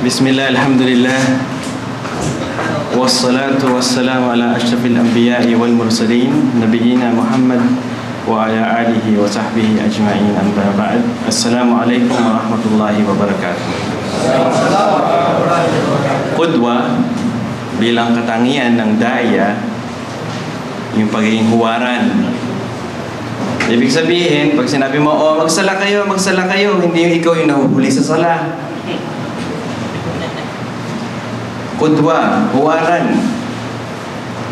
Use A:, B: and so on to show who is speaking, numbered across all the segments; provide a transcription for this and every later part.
A: Bismillah, alhamdulillah. Wassalatu wassalamu ala ashrafil anbiya'i wal mursalin Nabiyina Muhammad wa ala alihi wa sahbihi ajma'in, amma ba'd. Assalamualaikum warahmatullahi wabarakatuh. Qudwa bilang katangian ng daya, yung pagiging huwaran. Ibig sabihin, pag sinabi mo, magsala kayo, hindi yung ikaw yung nahuhuli sa sala. Qudwa, huwaran.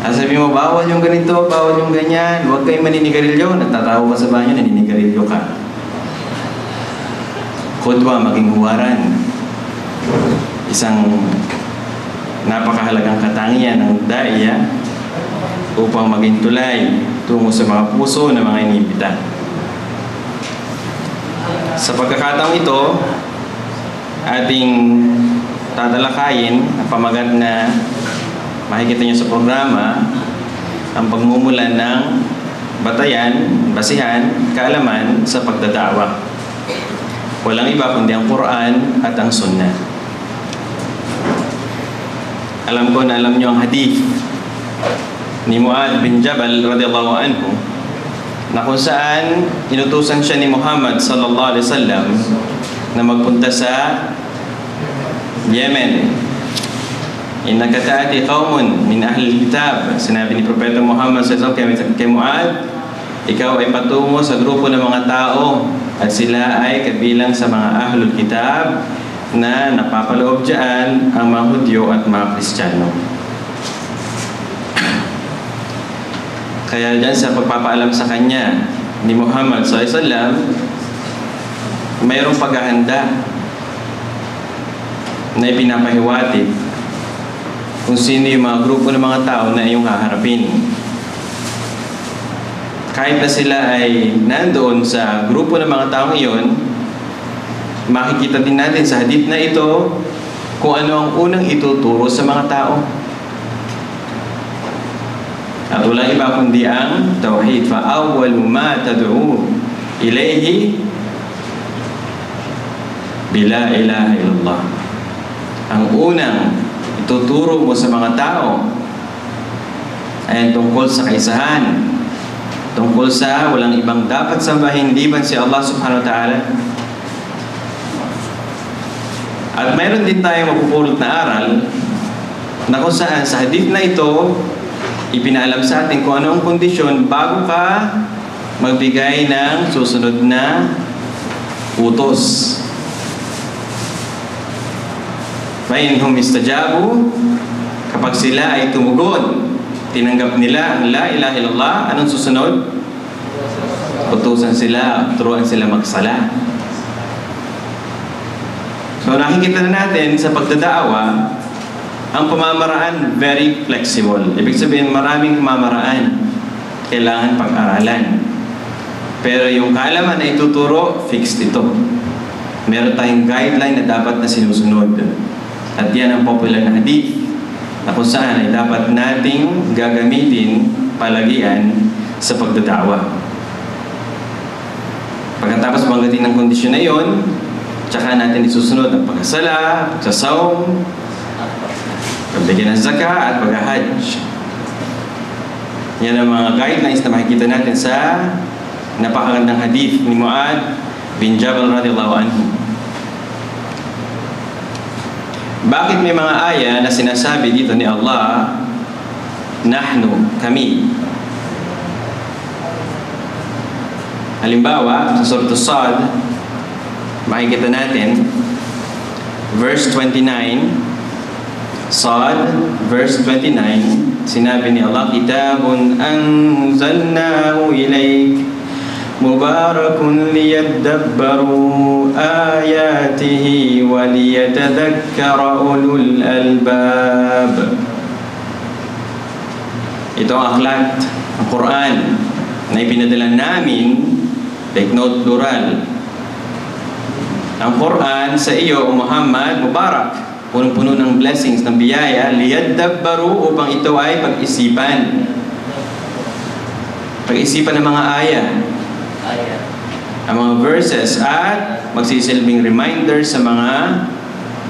A: Sabi mo, bawal yung ganito, bawal yung ganyan, huwag kayong maninigarilyo. Nagtatawa ka sa banyo, naninigarilyo ka. Qudwa, maging huwaran. Isang napakahalagang katangian ng daya upang maging tulay tungo sa mga puso ng mga inibita. Sa pagkakataong ito, ating tatalakayin ang pamagat na makikita nyo sa programa, ang pagmumulan ng basihan, kaalaman sa pagdadawa. Walang iba kundi ang Quran at ang Sunnah. Alam ko na alam nyo ang hadith ni Mu'adh bin Jabal radhiyallahu anhu, na kung saan inutusan siya ni Muhammad sallallahu alaihi wasallam na magpunta sa Yemen. Innaka ta'ati qaumun min ahli kitab. Sinabi ni Propeta Muhammad sallallahu alaihi wasallam kay Mu'adh, ikaw ay patungo sa grupo ng mga tao at sila ay kabilang sa mga ahlul kitab na napapaloob dyan ang mga Hudyo at mga Kristiyano. Kaya dyan sa pagpapaalam sa kanya ni Muhammad sallallahu alaihi wasallam, mayroong paghahanda na ipinapahiwatig kung sino yung mga grupo ng mga tao na iyong haharapin. Kahit na sila ay nandoon sa grupo ng mga taong iyon, makikita din natin sa hadith na ito kung ano ang unang ituturo sa mga tao. At walang iba kundi ang tauhid. فَأَوَّلُ مَا تَدْعُو إِلَيْهِ بِلَا إِلَهَ إِلَّا اللَّهِ. Ang unang ituturo mo sa mga tao ay tungkol sa kaisahan, tungkol sa walang ibang dapat sambahin liban si Allah subhanahu wa ta'ala. At mayroon din tayong mapupulot na aral na kung saan sa hadith na ito ipinaalam sa atin kung anong kondisyon bago ka magbigay ng susunod na utos. فَإِنْهُمْ اسْتَجَابُوا, kapag sila ay tumugon, tinanggap nila ang La ilaha illallah, anong susunod? Utusan sila, turuan sila magsala. So nakikita na natin sa pagdadaawa, ang pamamaraan very flexible. Ibig sabihin, maraming pamamaraan kailangan pag-aralan. Pero yung kaalaman na ituturo, fixed ito. Meron tayong guideline na dapat na sinusunod. At yan ang popular na hadith na kung saan ay dapat nating gagamitin palagian sa pagdadawa. Pagkatapos banggatin ng kondisyon na yon, tsaka natin isusunod ang pagkasala, pagsasawm, pagbigyan ng zakah at pag-hajj. Yan ang mga guidelines na makikita natin sa napakagandang hadith ni Mu'adh bin Jabal radhiyallahu anhu. Bakit may mga aya na sinasabi dito ni Allah, nahnu, kami? Halimbawa, sa Surah As-Sad, makikita natin, verse 29, Sad, verse 29, sinabi ni Allah, Kitabun anzalnahu ilayk, mubarakun liyadabbaru ayatihi wa liyatadhakkara ulul albab. Ito ang aklat, ang Quran, na ipinadala namin, take note plural. Ang Quran sa iyo, O Muhammad, mubarak, punong-puno ng blessings, ng biyaya, liyadabbaru, upang ito ay pag-isipan. Pag-isipan ng mga aya, ang mga verses, at magsisilbing reminder sa mga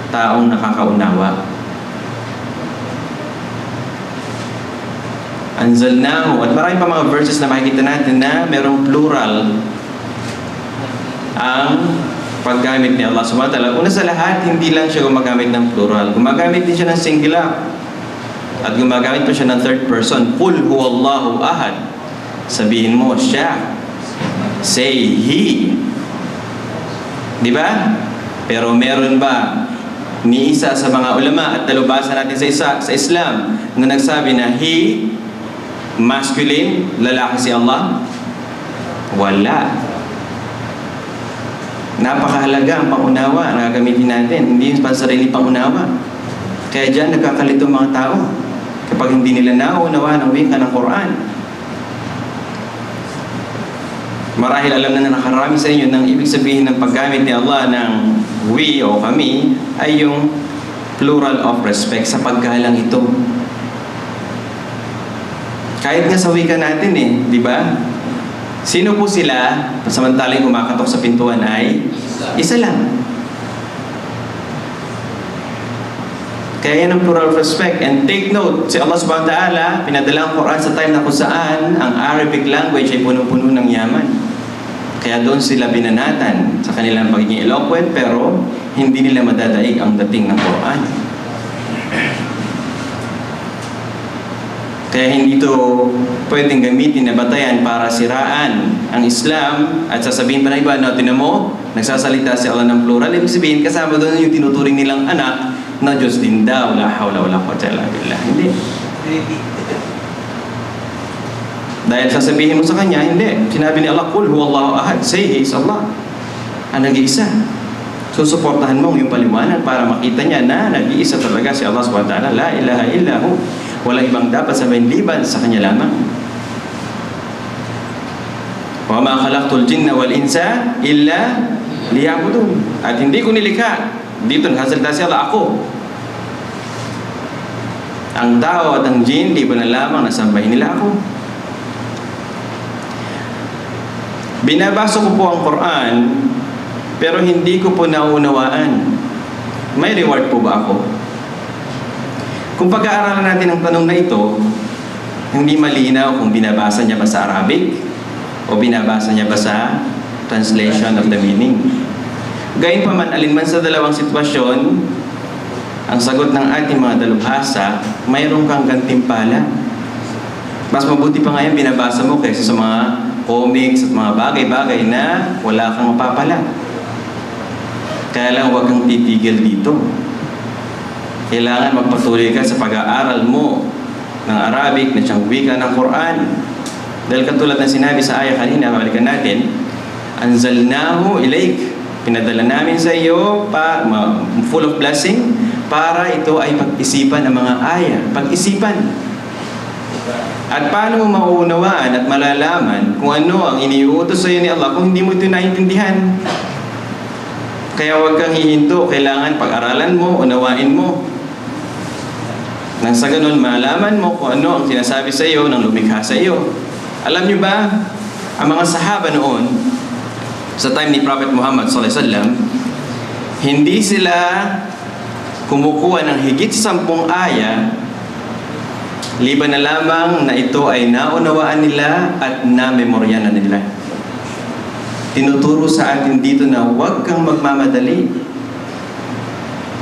A: taong nakakaunawa. Anzalnahu. At marami pa mga verses na makikita natin na merong plural ang paggamit ni Allah subhanahu wa ta'ala. Una sa lahat, hindi lang siya gumagamit ng plural. Gumagamit din siya ng singular. At gumagamit pa siya ng third person. Qul huwallahu ahad. Sabihin mo, siya. Say, he. Di ba? Pero meron ba ni isa sa mga ulama at dalubhasa natin sa Islam na nagsabi na he, masculine, lalaki si Allah? Wala. Napakahalaga ang pangunawa na gagamitin natin. Hindi yung pansarili pangunawa. Kaya dyan nagkakalito ang mga tao kapag hindi nila nauunawa ng wika ng Quran. Marahil alam na nakarami sa inyo ng ibig sabihin ng paggamit ni Allah ng we o kami ay yung plural of respect sa paggalang ito. Kahit nga sa wika natin di ba? Sino po sila? Samantalang kumakatok sa pintuan ay isa lang. Kaya yan ang plural of respect. And take note, si Allah subhanahu wa ta'ala, pinadala ang Quran sa time na kung saan ang Arabic language ay punong-puno ng yaman. Kaya doon sila binanatan sa kanilang pagiging eloquent, pero hindi nila madadaig ang dating ng Quran. Kaya hindi ito pwedeng gamitin na batayan para siraan ang Islam at sasabihin pa na iba, no, tinan mo, nagsasalita si Allah ng plural. Ibig sabihin, kasama doon yung tinuturing nilang anak na Diyos din daw. La hawla wala quwwata illa billah. Hindi. Dahil sasabihin mo sa kanya, hindi. Sinabi ni Allah, Qul huwallahu ahad. Say, He is Allah. Ang nag-iisa. Susuportahan mo yung paliwanag para makita niya na nag-iisa talaga si Allah subhanahu wa ta'ala. La ilaha illahu. Walang ibang dapat sabihin liban sa kanya lamang. Wa ma khalaqtul jinna wal insa illa liya'budun. At hindi ko nilikha. Dito nakasalita si Allah, ako. Ang tao at ang jin, di ba na lamang nasambahin nila ako? Binabasa ko po ang Quran, pero hindi ko po naunawaan. May reward po ba ako? Kung pag-aaralan natin ang tanong na ito, hindi malinaw kung binabasa niya ba sa Arabic o binabasa niya ba sa translation of the meaning. Gayunpaman, alinman sa dalawang sitwasyon, ang sagot ng ating mga dalubhasa, mayroon kang gantimpala. Mas mabuti pa ngayon binabasa mo kaysa sa mga comics at mga bagay-bagay na wala kang mapapala. Kaya lang huwag kang titigil dito. Kailangan magpatuloy ka sa pag-aaral mo ng Arabic na siyang wika ng Quran. Dahil katulad ng sinabi sa ayah kanina, balikan natin, Anzalnahu ilayk. Pinadala namin sa iyo full of blessing para ito ay pag-isipan ang mga ayah. Pag-isipan. At paano mo mauunawaan at malalaman kung ano ang iniuutos sa iyo ni Allah kung hindi mo ito naintindihan? Kaya huwag kang hihinto. Kailangan pag-aralan mo, unawain mo. Nang sa ganun, malaman mo kung ano ang sinasabi sa iyo ng lumikha sa iyo. Alam niyo ba, ang mga sahaba noon, sa time ni Prophet Muhammad SAW, hindi sila kumukuha ng higit 10 aya, liban na lamang na ito ay naunawaan nila at na-memorya na nila. Tinuturo sa atin dito na huwag kang magmamadali.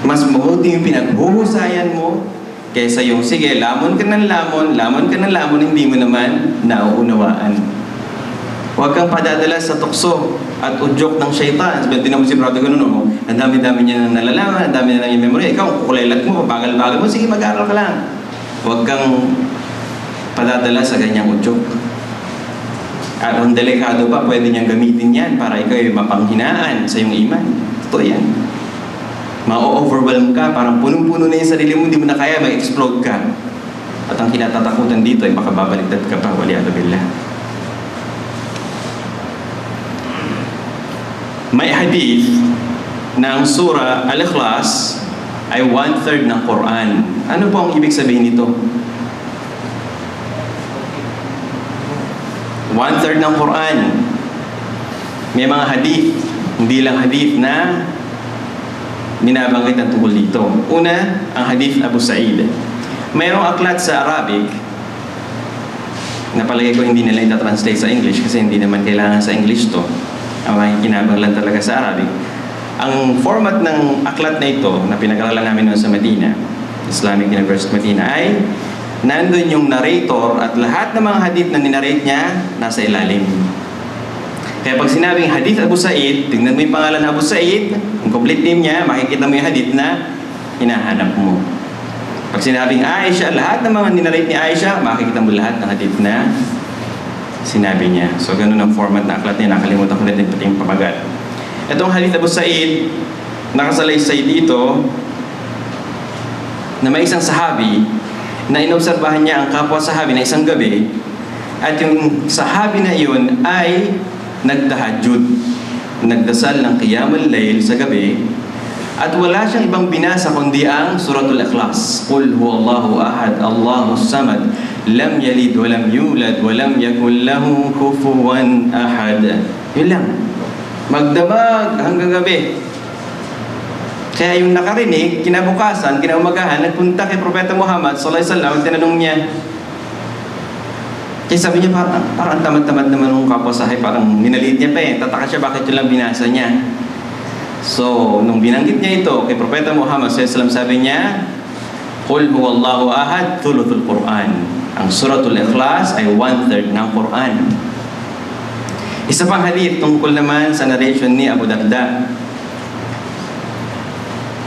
A: Mas mabuti yung pinaghuhusayan mo kaysa yung, sige, lamon ka ng lamon, hindi mo naman nauunawaan. Huwag kang padadala sa tukso at udyok ng syaitan. Sabi, tinan mo si brother ganun, no? Ang dami-dami niya na nalalaman, ang dami na yung memory. Ikaw, kukulaylat mo, bagal-bagal mo, sige, mag-aaral ka lang. Huwag kang padadala sa ganyang udyok. At ang delikado pa, pwede niyang gamitin yan para ikaw ay mapanghinaan sa iyong iman. Totoo yan. Ma-overwhelm ka, parang punong-puno na yung sarili mo, hindi mo na kaya, mag-explode ka. At ang kinatatakutan dito ay baka babaliktad ka pa, waliyadu billah. May hadith na ang surah Al-Ikhlas ay 1/3 ng Quran. Ano po ang ibig sabihin nito? 1/3 ng Quran. May mga hadith, hindi lang hadith na binabanggit ang tungkol dito. Una, ang hadith Abu Sa'id. Mayroong aklat sa Arabic na palagay ko hindi nila ita-translate sa English kasi hindi naman kailangan sa English to. Ang makikinabang lang talaga sa Arabic. Ang format ng aklat na ito na pinag-aralan namin noon sa Medina, Islamic University Medina, ay nandun yung narrator at lahat ng mga hadith na ninarrate niya nasa ilalim. Kaya pag sinabing hadith Abu Sa'id, tingnan mo yung pangalan ng Abu Sa'id, yung complete name niya, makikita mo yung hadith na hinahanap mo. Pag sinabing Aisha, lahat ng mga ninarrate ni Aisha, makikita mo lahat ng hadith na sinabi niya. So ganun ang format na aklat niya. Nakalimutan ko na din pati yung pamagat. Itong hadith Abu Sa'id, nakasalaysay dito na may isang sahabi na inobserbahan niya ang kapwa sahabi na isang gabi, at yung sahabi na iyon ay nagtahajjud, nagdasal ng qiyamul layl sa gabi, at wala siyang ibang binasa kundi ang Suratul Ikhlas. Qul huwallahu ahad, Allahus samad, lam yalid wa lam yulad wa lam yakul lahu kufuwan ahad. Yun lang. Magdamag hanggang gabi. Kaya yung nakarinig, kinabukasan, kinaumagahan, nagpunta kay Propeta Muhammad sallallahu alaihi wasallam, tinanong niya. Kaya sabi niya, parang tamad-tamad naman ng kapwa sahay, parang minaliit niya pa eh. Tataka siya bakit yun lang binasa niya. So, nung binanggit niya ito kay Propeta Muhammad sallallahu alaihi wasallam, sabi niya, Qul huwallahu ahad, thuluthul Quran. Ang Suratul Ikhlas ay 1/3 ng Quran. Isa pang hadith tungkol naman sa narration ni Abu Darda.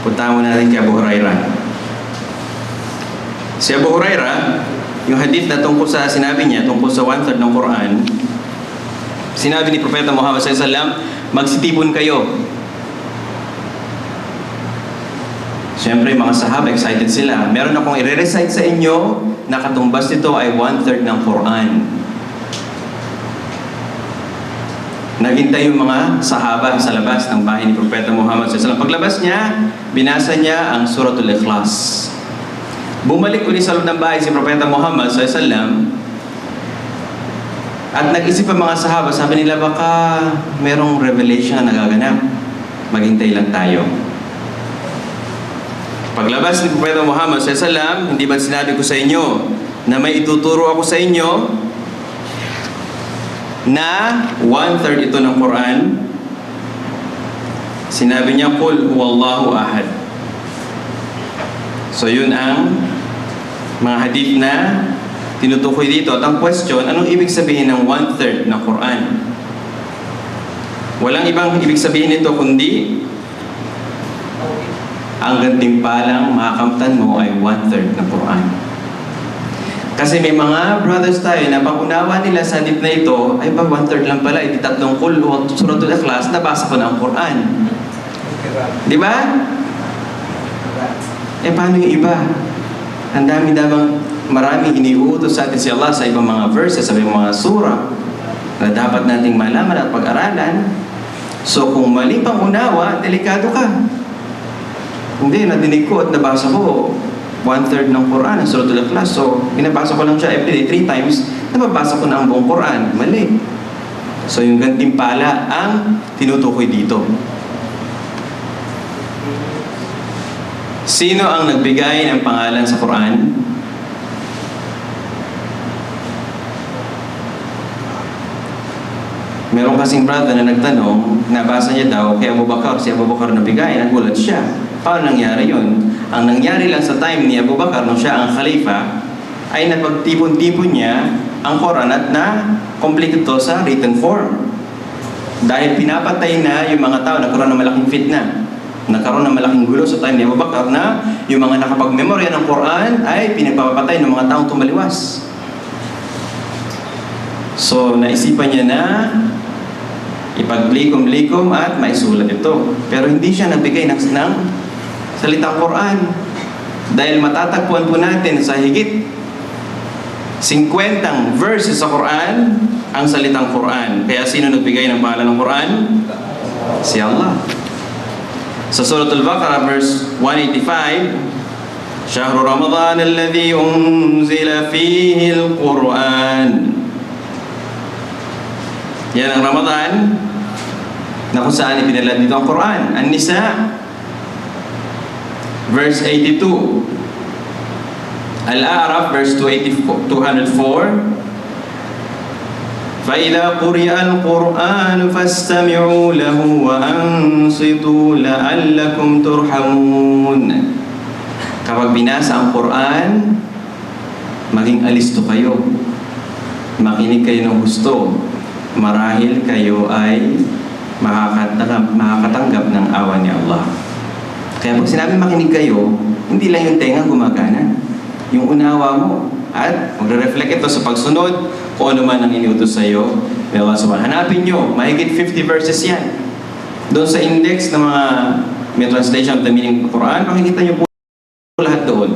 A: Punta mo natin kay Abu Hurairah. Si Abu Hurairah, yung hadith na tungkol sa sinabi niya, tungkol sa 1/3 ng Quran, sinabi ni Propeta Muhammad sallallahu alaihi wasallam, magsitipon kayo. Siyempre, mga sahaba, excited sila. Meron akong i-recite sa inyo na katumbas nito ay 1/3 ng Quran. Naghintay yung mga sahaba sa labas ng bahay ni Propeta Muhammad sallallahu alaihi wasallam. Paglabas niya, binasa niya ang Suratul Ikhlas. Bumalik ulit sa loob ng bahay si Propeta Muhammad sallallahu alaihi wasallam. At nag-isip ang mga sahaba, sabi nila baka merong revelation na nagaganap. Maghintay lang tayo. Paglabas ni Propeta Muhammad sallallahu alaihi wasallam, hindi ba sinabi ko sa inyo na may ituturo ako sa inyo na 1/3 ito ng Quran? Sinabi niya, Qul huwallahu ahad. So yun ang mga hadith na tinutukoy dito. At ang question, anong ibig sabihin ng 1/3 ng Quran? Walang ibang ibig sabihin nito kundi ang gantimpalang makakamtan mo ay 1/3 ng Quran. Kasi may mga brothers tayo na pag-unawa nila sa hadith na ito, ay ba 1/3 lang pala, iti tatlong Qul o Suratul Ikhlas, nabasa ko na ang Quran. Di ba? Eh paano yung iba? Ang dami-damang marami iniuutos sa atin si Allah sa ibang mga verses, sa ibang mga surah na dapat nating malaman at pag-aralan. So kung mali pang unawa, delikado ka. Hindi, nadinig ko at nabasa ko 1/3 ng Quran, ang Suratul Ikhlas. So, binabasa ko lang siya every day, 3 times, nababasa ko na ang buong Quran. Mali. So, yung gantimpala ang tinutukoy dito. Sino ang nagbigay ng pangalan sa Quran? Meron kasing brother na nagtanong, nabasa niya daw kay Abu Bakar, si Abu Bakar nabigay, nagulat siya. Paano nangyari yun? Ang nangyari lang sa time ni Abu Bakar, nung siya ang khalifa, ay napagtipon-tipon niya ang Quran at na-complete ito sa written form. Dahil pinapatay na yung mga tao, nagkaroon ng malaking fitna. Nagkaroon ng malaking gulo sa time ni Abu Bakar na yung mga nakapag-memorya ng Quran ay pinagpapatay ng mga taong tumaliwas. So, naisipan niya na ipaglikom-likom at maisulat ito. Pero hindi siya nagbigay ng salitang Quran. Dahil matatagpuan po natin sa higit 50 verses sa Quran ang salitang Quran. Kaya sino nagbigay ng pangalan ng Quran? Si Allah. Sa Suratul Baqarah verse 185, Shahru Ramadan alladhi unzila fihi al-Quran. Yan ang Ramadan na kung saan ipinalad dito ang Quran. An-Nisa verse 82. Al-A'raf, verse 204. فَإِذَا قُرِئَ الْقُرْآنُ فَاسْتَمِعُوا لَهُ وَأَنصِتُوا لَعَلَّكُمْ تُرْحَمُونَ. Kapag binasa ang Quran, maging alisto kayo. Makinig kayo ng gusto. Marahil kayo ay makakatanggap ng awa ni Allah. Kaya pag sinabi makinig kayo, hindi lang yung tenga gumagana. Yung unawa mo. At magre-reflect ito sa pagsunod kung ano man ang iniutos sa iyo ni Allah subhanahu. Hanapin nyo, mahigit 50 verses yan. Doon sa index ng mga may translation of the meaning of the Quran, makikita nyo po lahat doon.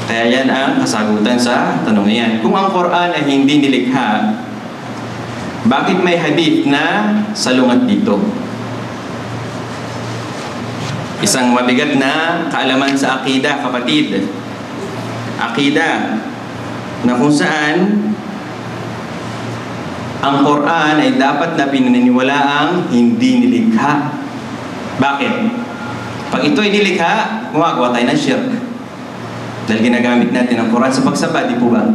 A: Kaya yan ang kasagutan sa tanong na yan. Kung ang Quran ay hindi nilikha, bakit may hadith na salungat dito? Isang mabigat na kaalaman sa akida, kapatid. Akida na kung saan ang Quran ay dapat na pinaniniwalaang hindi nilikha. Bakit? Pag ito ay nilikha, gumagawa tayo ng shirk. Dahil ginagamit natin ang Quran sa pagsamba, di po ba?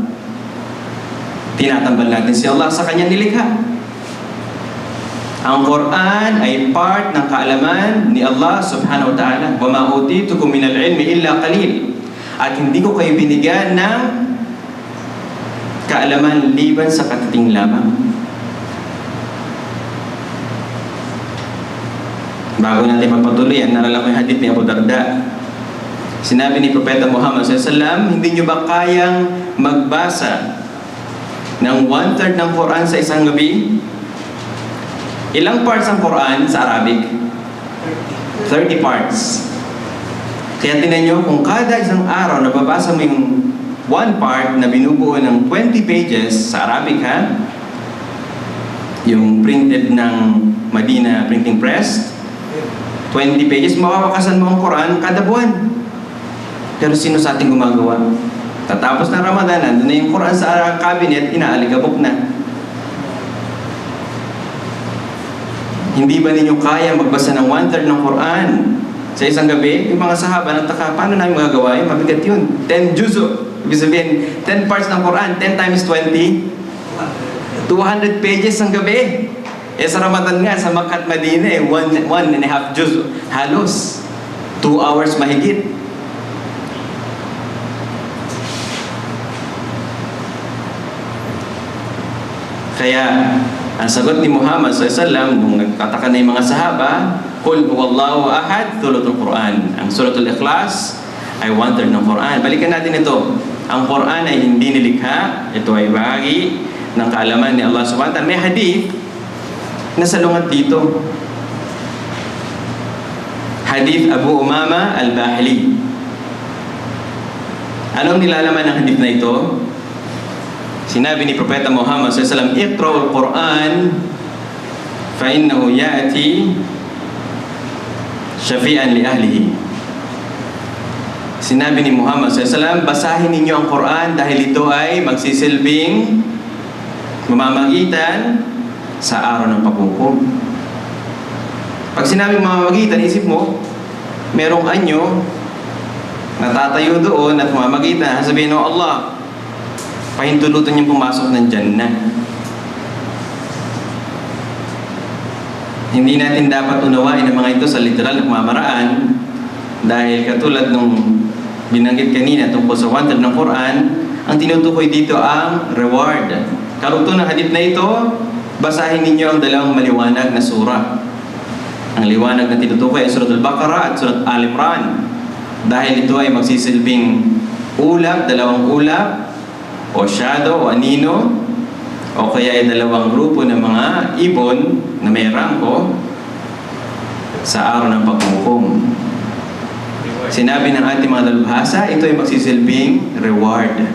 A: Tinatambal natin si Allah sa kanyang nilikha. Ang Quran ay part ng kaalaman ni Allah subhanahu wa ta'ala. وَمَا أُوتِيتُكُم مِّنَ الْعِلْمِ إِلَّا قَلِيلٌ. At hindi ko kayo binigyan ng kaalaman liban sa katiting lamang. Bago natin magpatuloy, naalala ko yung hadith ni Abu Darda. Sinabi ni Propeta Muhammad SAW, hindi nyo ba kayang magbasa ng 1/3 ng Quran sa isang gabi? Ilang parts ang Quran sa Arabic? 30 parts. Kaya tingnan nyo, kung kada isang araw nababasa mo yung 1 part na binubuo ng 20 pages sa Arabic, ha? Yung printed ng Madina Printing Press, 20 pages, mawawakasan mo ang Quran kada buwan. Pero sino sa ating gumagawa? Tatapos na Ramadan, nandun na yung Quran sa cabinet, inaaligabok na. Hindi ba ninyo kaya magbasa ng 1/3 ng Quran sa isang gabi? Yung mga sahaba nagtaka, paano namin magagawa yun? Mabigat yun. 10 juzo. Ibig sabihin, 10 parts ng Quran, 10 times 20, 200 pages ang gabi. Eh sa Ramadan nga, sa Makkah at Madina, 1.5 juzo. Halos 2 hours mahigit. Kaya, ang sagot ni Muhammad SAW, nung nagtataka na yung mga sahaba, Qul huwallahu ahad, thuluthul Quran. Ang suratul Ikhlas ay 1/3 ng Quran. Balikan natin ito. Ang Quran ay hindi nilikha. Ito ay bahagi ng kaalaman ni Allah subhanahu wa ta'ala. May hadith na salungat dito. Hadith Abu Umama al-Bahili. Anong nilalaman ng hadith na ito? Sinabi ni Propeta Muhammad SAW, Iqra'ul Quran fa innahu ya'ti syafi'an li ahlihi. Sinabi ni Muhammad SAW, basahin ninyo ang Quran dahil ito ay magsisilbing mamamagitan sa araw ng paghukom. Pag sinabi mamamagitan, isip mo, merong anyo natatayo doon at mamamagitan. Sabihin mo, Allah, pahintulutan niyang pumasok ng Jannah. Hindi natin dapat unawain ang mga ito sa literal na pamamaraan dahil katulad nung binanggit kanina tungkol sa 1/3 ng Quran, ang tinutukoy dito ang reward. Karugtong ng hadith na ito, basahin ninyo ang dalawang maliwanag na surah. Ang liwanag na tinutukoy ay Surat Al-Baqarah at Surat Al-Imran dahil ito ay magsisilbing ulap, dalawang ulap o shadow o anino o kaya ay dalawang grupo ng mga ibon na may rangko sa araw ng paghukom. Sinabi ng ating mga dalubhasa, ito ay magsisilbing reward.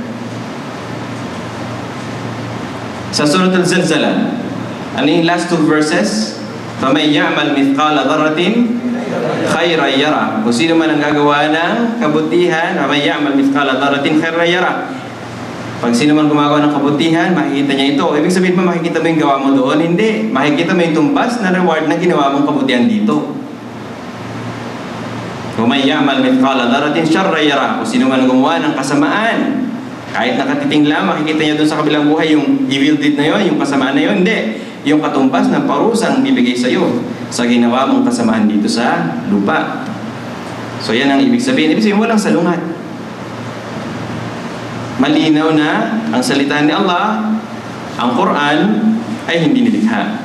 A: Sa Surat Al-Zalzalah, ano yung last 2 verses? فَمَنْ يَعْمَلْ مِثْقَالَ ذَرَّةٍ خَيْرًا يَرَهُ. Kung sino man ang gagawa ng kabutihan, فَمَنْ يَعْمَلْ مِثْقَالَ ذَرَّةٍ خَيْرًا يَرَهُ. Pag sino man gumagawa ng kabutihan, makikita niya ito. Ibig sabihin mo, makikita mo yung gawa mo doon? Hindi. Makikita mo yung tumbas na reward na ginawa mong kabutihan dito. Kung may yamal mithqala daratin syarra yara, kung sino man gumawa ng kasamaan, kahit nakatiting lang, makikita niya doon sa kabilang buhay yung evil deed na yon, yung kasamaan na yon. Hindi. Yung katumbas ng parusang bibigay sa iyo sa ginawa mong kasamaan dito sa lupa. So yan ang ibig sabihin. Ibig sabihin, walang salungat. Malinaw na ang salita ni Allah, ang Quran, ay hindi nilikha.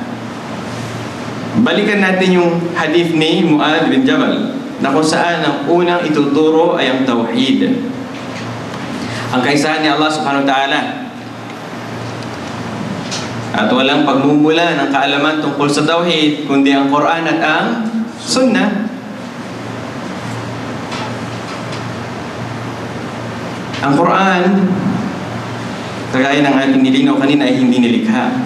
A: Balikan natin yung hadith ni Mu'adh bin Jabal, na kung saan ang unang ituturo ay ang tawhid. Ang kaisahan ni Allah subhanahu wa ta'ala. At walang pagmumula ng kaalaman tungkol sa tawhid, kundi ang Quran at ang Sunnah. Ang Quran, kagaya ng ating nilinaw kanina, ay hindi nilikha.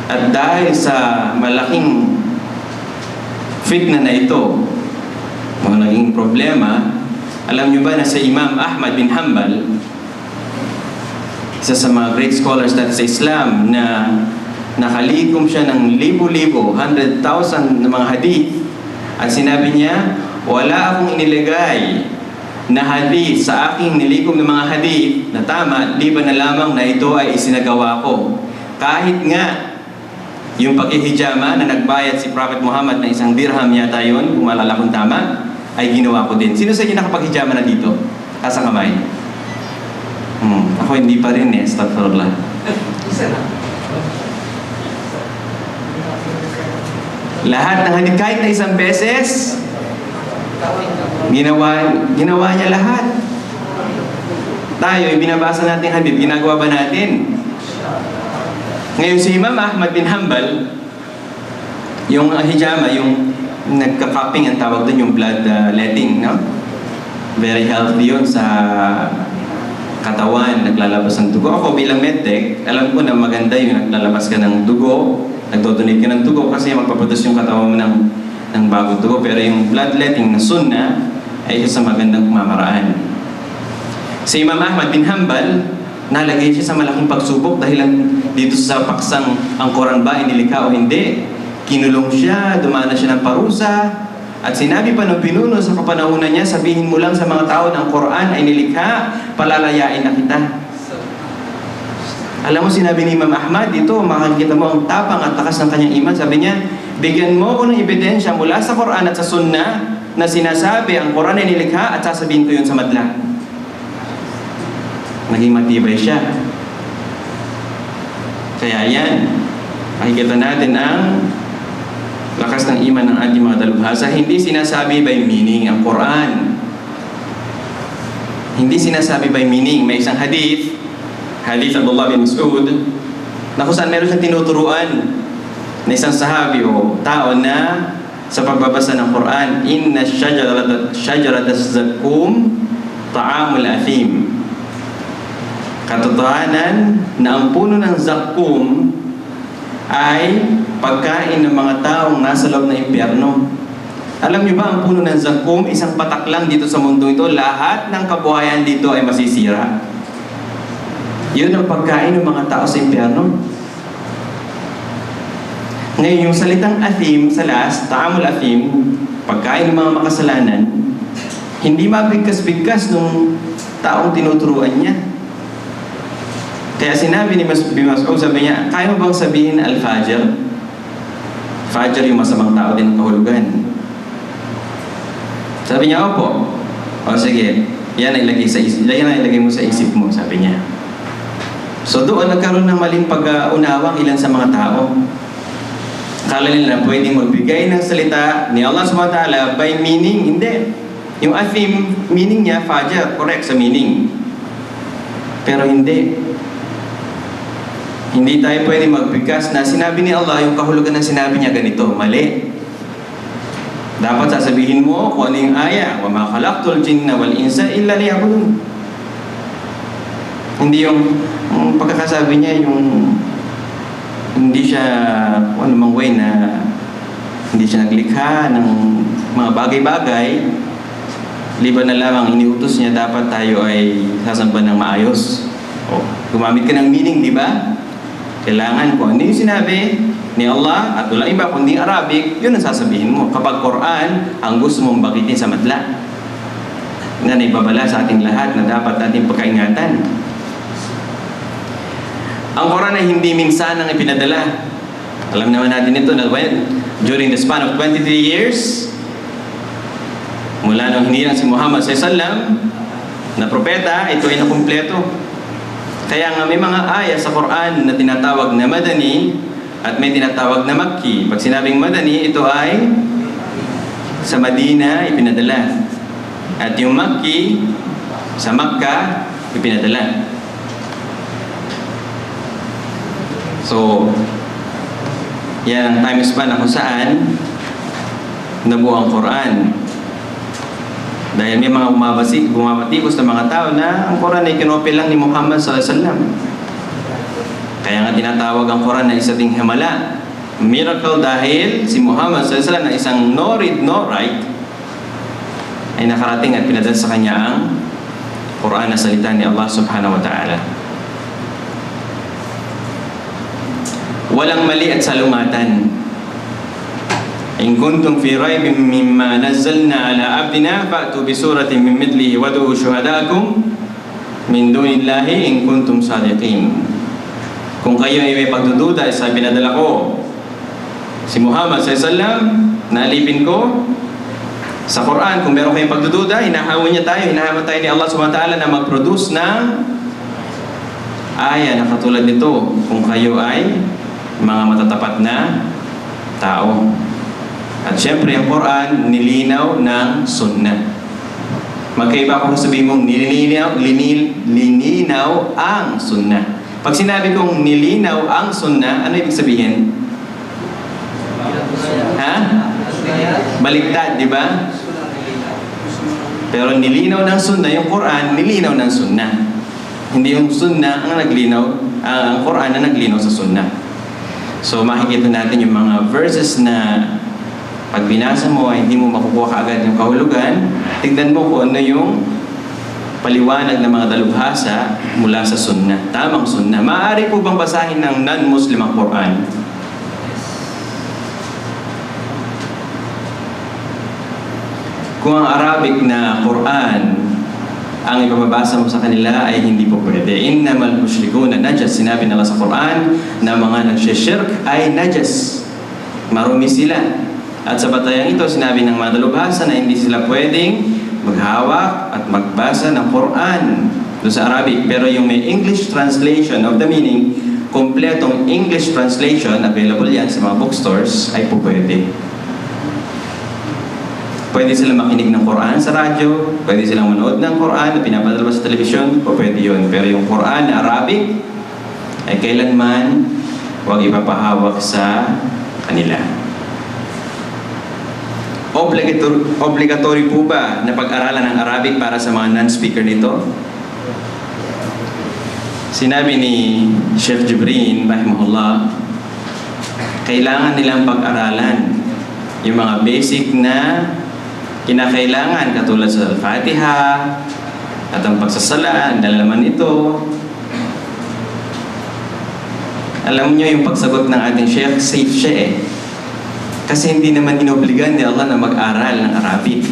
A: At dahil sa malaking fitna na ito, mga naging problema, alam nyo ba na si Imam Ahmad bin Hanbal, isa sa mga great scholars natin sa Islam, na nakalikom siya ng libo-libo, 100,000 na mga hadith, at sinabi niya, wala akong inilagay na hadith sa aking nilikom ng mga hadith na tama, liban na lamang na ito ay isinagawa ko. Kahit nga yung paghihijama na nagbayad si Prophet Muhammad na 1 dirham yata yun, kung maalala kong tama, ay ginawa ko din. Sino sa inyo nakapaghijama na dito? Asa kamay? Ako hindi pa rin astagfirullah. Lahat ng hadith, kahit na isang beses, ginawa niya lahat. Tayo, binabasa natin hadith, ginagawa ba natin? Ngayon si Imam Ahmad bin Hanbal, yung hijama, yung nagka-cupping ang tawag doon, yung blood letting, no? Very healthy yun sa katawan, naglalabas ng dugo. Ako bilang medtech, alam ko na maganda yung naglalabas ka ng dugo, nagdodonate ka ng dugo kasi magpaproduce yung katawan mo ng bagong dugo. Pero yung bloodletting na sunnah ay isa sa magandang pamamaraan. Si Imam Ahmad bin Hanbal, nalagay siya sa malaking pagsubok dahil dito sa paksang ang Quran ba inilikha o hindi. Kinulong siya, dumana siya ng parusa, at sinabi pa ng pinuno sa kapanahunan niya, sabihin mo lang sa mga tao na ang Quran ay nilikha, palalayain na kita. Alam mo, sinabi ni Imam Ahmad, dito, makikita mo ang tapang at takas ng kanyang iman. Sabi niya, bigyan mo ko ng ebidensya mula sa Quran at sa Sunnah na sinasabi ang Quran ay nilikha at sasabihin ko yun sa madla. Naging matibay siya. Kaya yan, makikita natin ang lakas ng iman ng ating mga dalubhasa. Hindi sinasabi by meaning ang Quran. Hindi sinasabi by meaning. May isang hadith Abdullah bin Mas'ud, na kung saan meron siyang tinuturuan na isang sahabi o tao na sa pagbabasa ng Quran, inna shajarata zakum ta'amul athim. Katotohanan na ang puno ng zakum ay pagkain ng mga taong nasa loob ng impyerno. Alam niyo ba, ang puno ng zakum, isang patak lang dito sa mundo ito, lahat ng kabuhayan dito ay masisira. Yun ang pagkain ng mga tao sa impyerno. Ngayon, yung salitang athim sa last, ta'amul athim, pagkain ng mga makasalanan, hindi mabigkas-bigkas nung taong tinuturuan niya. Kaya sinabi ni Mas'ud, sabi niya, kaya mo bang sabihin al-fajr? Fajr yung masamang tao din ng kahulugan. Sabi niya, opo. O sige, yan ang ilagay mo sa isip mo, sabi niya. So doon nagkaroon ng maling pag-unawang ilan sa mga tao. Akala nila pwedeng magbigay ng salita ni Allah subhanahu wa ta'ala by meaning. Hindi. Yung athim, meaning niya, fajr, correct sa meaning. Pero hindi. Hindi tayo pwede magbigkas na sinabi ni Allah, yung kahulugan ng sinabi niya ganito, mali. Dapat sasabihin mo kung ano yung aya, وَمَا خَلَقْتُ الْجِنَّ وَالْإِنسَ إِلَّا لِيَعْبُدُونِ. Hindi yung pagkakasabi niya, yung hindi siya kung anumang way na hindi siya naglikha ng mga bagay-bagay, liban na lamang iniutos niya dapat tayo ay sasamba ng maayos. O, gumamit ka ng meaning, di ba? Kailangan kung ano yung sinabi, ni Allah at walang iba kundi Arabic, yun ang sasabihin mo. Kapag Quran, ang gusto mong bagitin sa madla, na naibabala sa ating lahat na dapat ating pagkaingatan. Ang Quran ay hindi minsan ang ipinadala. Alam naman natin ito na during the span of 23 years, mula nang hinilang si Muhammad SAW na propeta, ito ay nakumpleto. Kaya nga may mga ayat sa Quran na tinatawag na Madani at may tinatawag na Makki. Pag sinabing Madani, ito ay sa Madina ipinadala. At yung Makki, sa Makkah, ipinadala. So, yan ang time span na kung saan nabuo ang Quran. Dahil may mga bumabatikos na mga tao na ang Quran ay kinopy lang ni Muhammad SAW. Kaya nga tinatawag ang Quran na isa ding himala. Miracle dahil si Muhammad SAW na isang no read, no write ay nakarating at pinadala sa kanya ang Quran na salita ni Allah subhanahu wa ta'ala. Walang mali at salungatan. In kuntum fi raibin mimma nazzalna ala abdina fa'tu bi suratin min mithlihi wad'u shuhadaakum min dunillahi in kuntum sadiqin. Kung kayo ay may pagdududa sa pinadala ko si Muhammad sallallahu na alipin ko sa Quran, kung meron kayong pagdududa, hinahamon tayo ni Allah subhanahu wa ta'ala na mag-produce ng aya na katulad nito kung kayo ay mga matatapat na tao. At syempre, ang Quran, nilinaw ng sunnah. Magkaiba kung sabihin mong nilinaw ang sunnah. Pag sinabi kong nilinaw ang sunnah, ano ibig sabihin? Ha? Baliktad, di ba? Pero nilinaw ng sunnah, yung Quran, nilinaw ng sunnah. Hindi yung sunnah ang naglinaw, ang Quran na naglinaw sa sunnah. So makikita natin yung mga verses na pag binasa mo ay hindi mo makukuha kaagad yung kahulugan. Tignan mo kung ano yung paliwanag ng mga dalubhasa mula sa sunnah. Tamang sunnah. Maaari po bang basahin ng non-Muslim ang Quran? Kung ang Arabic na Quran ang ipababasa mo sa kanila ay hindi po pwede. Innamal mushrikuna najas. Sinabi nila sa Quran na mga nagsishirk ay najas. Marumi sila. At sa batayang ito, sinabi ng mga dalubhasa na hindi sila pwedeng maghawak at magbasa ng Quran doon sa Arabic. Pero yung may English translation of the meaning, kompletong English translation, available yan sa mga bookstores, ay po pwede. Pwede silang makinig ng Quran sa radyo, pwede silang manood ng Quran na pinapadala sa telebisyon, po pwede yun. Pero yung Quran na Arabic, ay kailanman huwag ipapahawak sa kanila. Obligatory po ba na pag-aralan ng Arabic para sa mga non-speaker nito? Sinabi ni Chef Jibrin, rahimahullah, kailangan nilang pag-aralan yung mga basic na kinakailangan katulad sa Al-Fatiha at ang pagsasala, ang nalalaman ito. Alam niyo yung pagsagot ng ating Sheikh, safe siya eh. Kasi hindi naman inobligan ni Allah na mag-aral ng Arabic.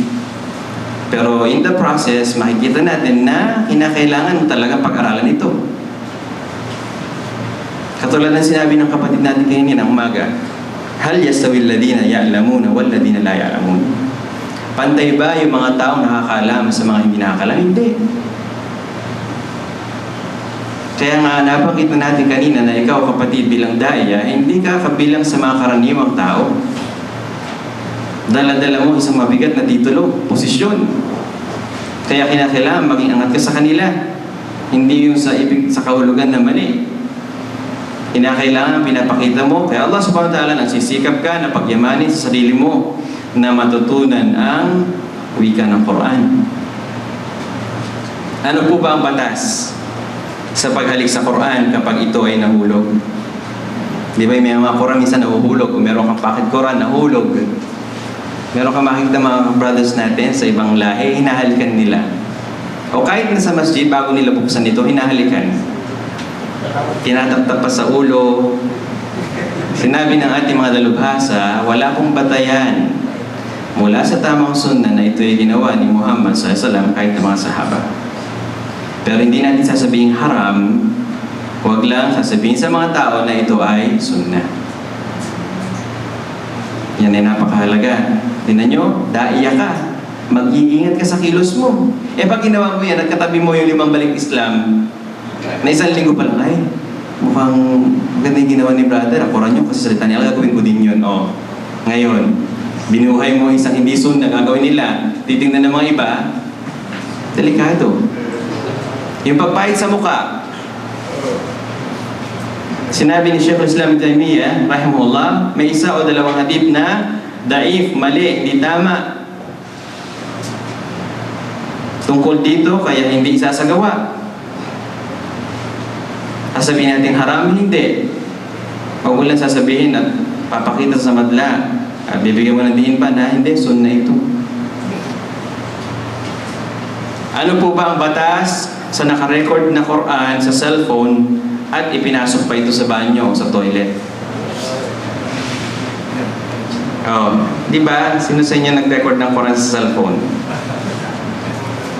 A: Pero in the process, makikita natin na kinakailangan mo talaga pag-aralan ito. Katulad ng sinabi ng kapatid natin kanina ng umaga, hal yastawi alladhina ya'lamuna wal ladhina la ya'lamun. Pantay ba yung mga taong nakakaalam sa mga hindi nakakaalam? Hindi. Kaya nga nabanggit na natin kanina na ikaw kapatid bilang daya, hindi ka kabilang sa mga karaniwang tao. Dala-dala mo isang mabigat na titulo, posisyon. Kaya kinakailangan maging angat ka sa kanila. Hindi yung sa kahulugan na mali. Kinakailangan pinapakita mo kaya Allah subhanahu wa ta'ala nagsisikap ka na pagyamanin sa sarili mo na matutunan ang wika ng Quran. Ano po ba ang batas sa paghalik sa Quran kapag ito ay nahulog? Di ba may mga Quran minsan nahuhulog? Kung meron kang packet Quran, nahulog. Meron kang makikita mga brothers natin sa ibang lahi, hinahalikan nila. O kahit na sa masjid, bago nila buksan ito, hinahalikan. Tinataktak pa sa ulo, Sinabi ng ating mga dalubhasa, wala pong batayan mula sa tamang sunna na ito'y ginawa ni Muhammad SAW kahit ng mga sahaba. Pero hindi natin sasabihin haram, huwag lang sasabihin sa mga tao na ito ay sunna. Yan ay napakahalaga. Tingnan nyo, daiya ka. Mag-iingat ka sa kilos mo. Pag ginawa mo yan, nagkatabi mo yung 5 balik Islam, na 1 linggo pa lang, ay, mukhang maganda yung ginawa ni brother. Akuran nyo kasi salita niya, gagawin ko din yun. Ngayon, binuhay mo isang hindi sunna, gagawin nila. Titingnan ng mga iba, delikado. Yung pagpahit sa mukha. Sinabi ni Sheikhul Islam Ibn Taymiyyah, rahimahullah, may 1 o 2 hadith na daif, mali, hindi tama. Tungkol dito, kaya hindi isasagawa. Sasabihin natin haram, hindi. Huwag mo lang sasabihin at papakita sa madla at bibigyan mo ng diin pa na hindi, sunna ito. Ano po ba ang batas sa nakarecord na Quran sa cellphone at ipinasok pa ito sa banyo, sa toilet? Di ba? Sino sa inyo nag-record ng Quran sa cellphone?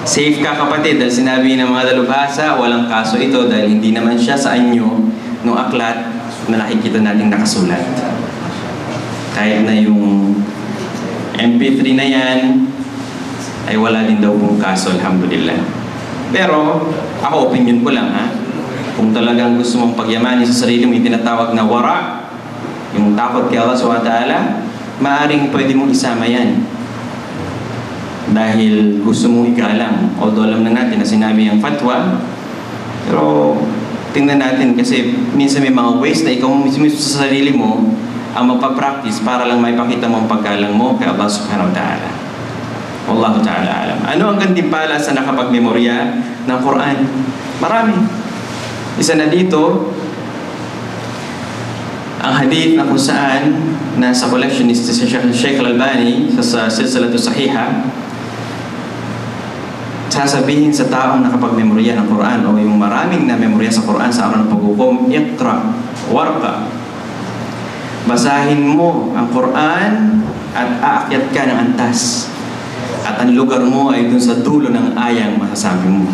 A: Safe ka kapatid, dahil sinabi ng mga dalubhasa, walang kaso ito dahil hindi naman siya sa anyo ng aklat na nakikita nating nakasulat. Kahit na yung MP3 na yan, ay wala din daw pong kaso, alhamdulillah. Pero, ako opinion ko lang ha. Kung talagang gusto mong pagyamanin sa sarili mo, yung tinatawag na wara, yung takot kay Allah SWT, maaaring pwede mong isama yan. Dahil gusto mong igalang. Although alam na natin na sinabi ang fatwa, pero tingnan natin kasi minsan may mga ways na ikaw mismo sa sarili mo ang magpa-practice para lang maipakita mo ang paggalang mo kay Allah Subhanahu wa Ta'ala. Wallahu Ta'ala alam. Ano ang gantimpala sa nakapagmemorya ng Quran? Marami. Isa na dito, ang hadith na kung saan nasa collectionist si Sheikh Al-Albani sa Silsilatu Sahiha, sasabihin sa taong nakapagmemorya ng Quran o yung maraming na memorya sa Quran sa araw ng paghukom, iqra, warqa. Basahin mo ang Quran at aakyat ka ng antas. At ang lugar mo ay dun sa dulo ng ayang masasabi mo.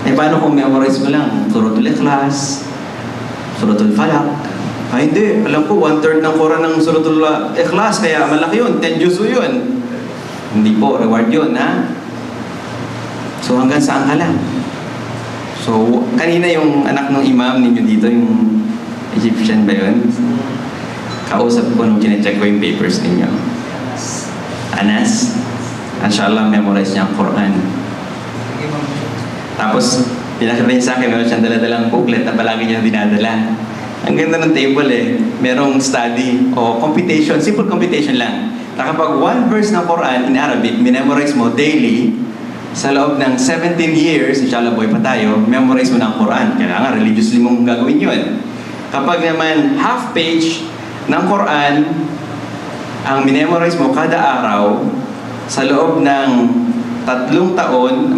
A: Paano kung memorize mo lang? Suratul Ikhlas, Suratul Falaq. Hindi. Alam ko, 1/3 ng Quran ng Suratul Ikhlas, kaya malaki yun. 10 juzu yun. Hindi po, reward yun, ha? So, hanggang saan ka lang? So, kanina yung anak ng imam ninyo dito, yung Egyptian ba yun? Kausap ko nung chinecheck ko yung papers ninyo. Anas? Inshallah, memorize niya ang Quran. Tapos, pinakita niya sa akin, meron siyang daladalang booklet na palagi niya dinadala. Ang ganda ng table merong study o computation, simple computation lang. Na kapag 1 verse ng Quran in Arabic, minemorize mo daily, sa loob ng 17 years, inshallah boy pa tayo, memorize mo ng Quran. Kailangan religiously mong gagawin yun. Kapag naman half page ng Quran, ang minemorize mo kada araw, sa loob ng 3 taon,